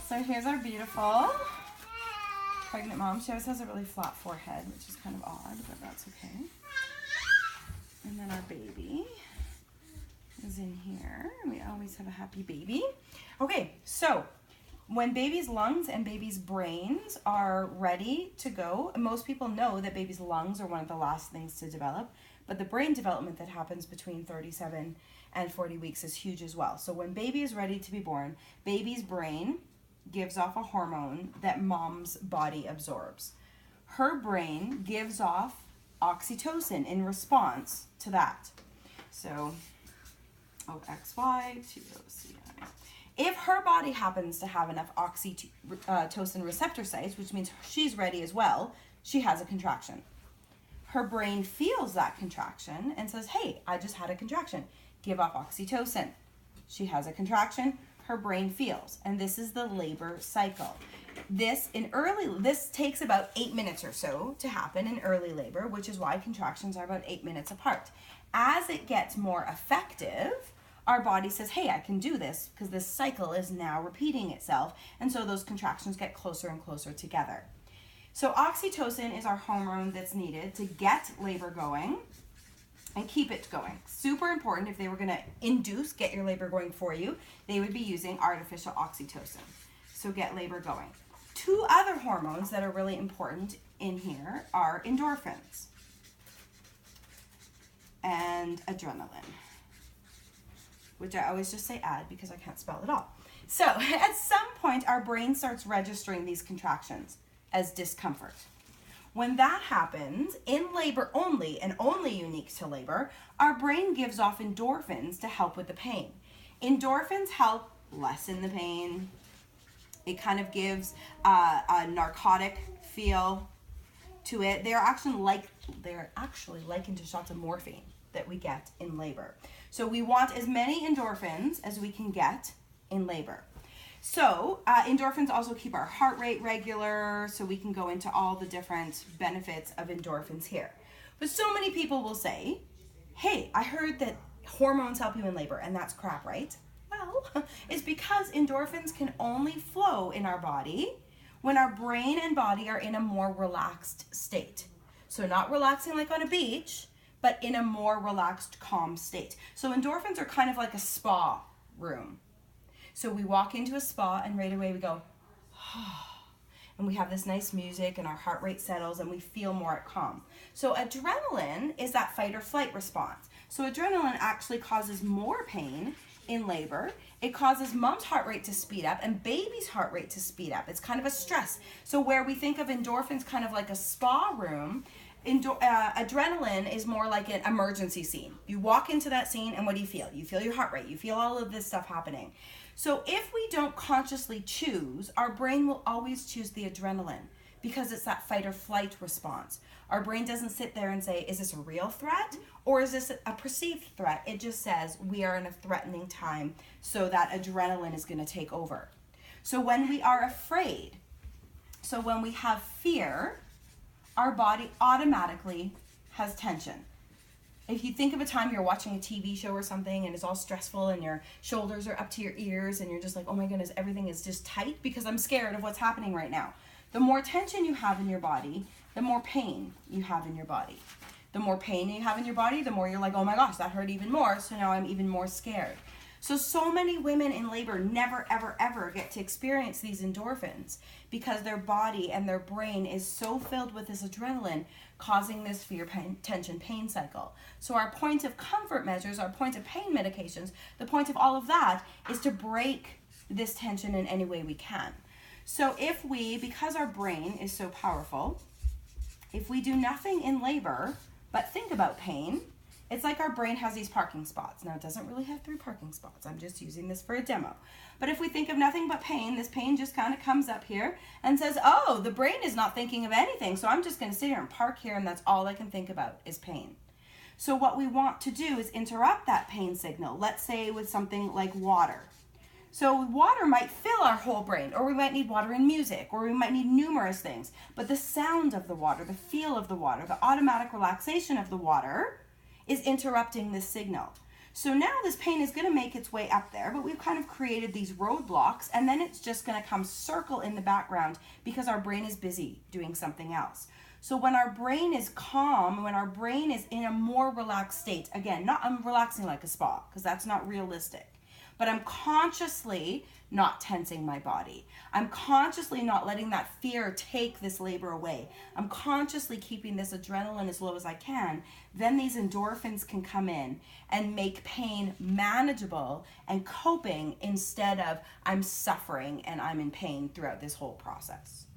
So here's our beautiful pregnant mom. She always has a really flat forehead, which is kind of odd, but that's okay. And then our baby is in here. We always have a happy baby. Okay, so when baby's lungs and baby's brains are ready to go, most people know that baby's lungs are one of the last things to develop, but the brain development that happens between 37 and 40 weeks is huge as well. So when baby is ready to be born, baby's brain gives off a hormone that mom's body absorbs. Her brain gives off oxytocin in response to that. So, OXY, 2OCI. If her body happens to have enough oxytocin receptor sites, which means she's ready as well, she has a contraction. Her brain feels that contraction and says, hey, I just had a contraction. Give off oxytocin. She has a contraction, her brain feels. And this is the labor cycle. This takes about 8 minutes or so to happen in early labor, which is why contractions are about 8 minutes apart. As it gets more effective, our body says, hey, I can do this because this cycle is now repeating itself. And so those contractions get closer and closer together. So oxytocin is our hormone that's needed to get labor going and keep it going. Super important. If they were going to get your labor going for you, they would be using artificial oxytocin. So get labor going. 2 other hormones that are really important in here are endorphins and adrenaline, which I always just say add because I can't spell it all. So at some point, our brain starts registering these contractions as discomfort. When that happens, in labor only, and only unique to labor, our brain gives off endorphins to help with the pain. Endorphins help lessen the pain. It kind of gives a narcotic feel to it. They're actually likened to shots of morphine that we get in labor. So we want as many endorphins as we can get in labor. So endorphins also keep our heart rate regular, so we can go into all the different benefits of endorphins here. But so many people will say, hey, I heard that hormones help you in labor, and that's crap, right? Well, it's because endorphins can only flow in our body when our brain and body are in a more relaxed state. So not relaxing like on a beach, but in a more relaxed, calm state. So endorphins are kind of like a spa room. So we walk into a spa and right away we go, and we have this nice music and our heart rate settles and we feel more at calm. So adrenaline is that fight or flight response. So adrenaline actually causes more pain in labor. It causes mom's heart rate to speed up and baby's heart rate to speed up. It's kind of a stress. So where we think of endorphins kind of like a spa room, adrenaline is more like an emergency scene. You walk into that scene and what do you feel? You feel your heart rate. You feel all of this stuff happening. So if we don't consciously choose, our brain will always choose the adrenaline because it's that fight or flight response. Our brain doesn't sit there and say, is this a real threat or is this a perceived threat? It just says we are in a threatening time, so that adrenaline is going to take over. So when we are afraid, so when we have fear, our body automatically has tension. If you think of a time you're watching a TV show or something and it's all stressful and your shoulders are up to your ears and you're just like, oh my goodness, everything is just tight because I'm scared of what's happening right now. The more tension you have in your body, the more pain you have in your body. The more pain you have in your body, the more you're like, oh my gosh, that hurt even more, so now I'm even more scared. So many women in labor never, ever, ever get to experience these endorphins because their body and their brain is so filled with this adrenaline causing this fear, pain, tension, pain cycle. So our point of comfort measures, our point of pain medications, the point of all of that is to break this tension in any way we can. So if we, because our brain is so powerful, if we do nothing in labor but think about pain, it's like our brain has these parking spots. Now, it doesn't really have 3 parking spots. I'm just using this for a demo. But if we think of nothing but pain, this pain just kind of comes up here and says, oh, the brain is not thinking of anything, so I'm just going to sit here and park here, and that's all I can think about is pain. So what we want to do is interrupt that pain signal, let's say with something like water. So water might fill our whole brain, or we might need water in music, or we might need numerous things. But the sound of the water, the feel of the water, the automatic relaxation of the water is interrupting this signal. So now this pain is going to make its way up there, but we've kind of created these roadblocks, and then it's just going to come circle in the background because our brain is busy doing something else. So when our brain is calm, when our brain is in a more relaxed state, again, I'm relaxing like a spa because that's not realistic, but I'm consciously not tensing my body. I'm consciously not letting that fear take this labor away. I'm consciously keeping this adrenaline as low as I can. Then these endorphins can come in and make pain manageable and coping instead of I'm suffering and I'm in pain throughout this whole process.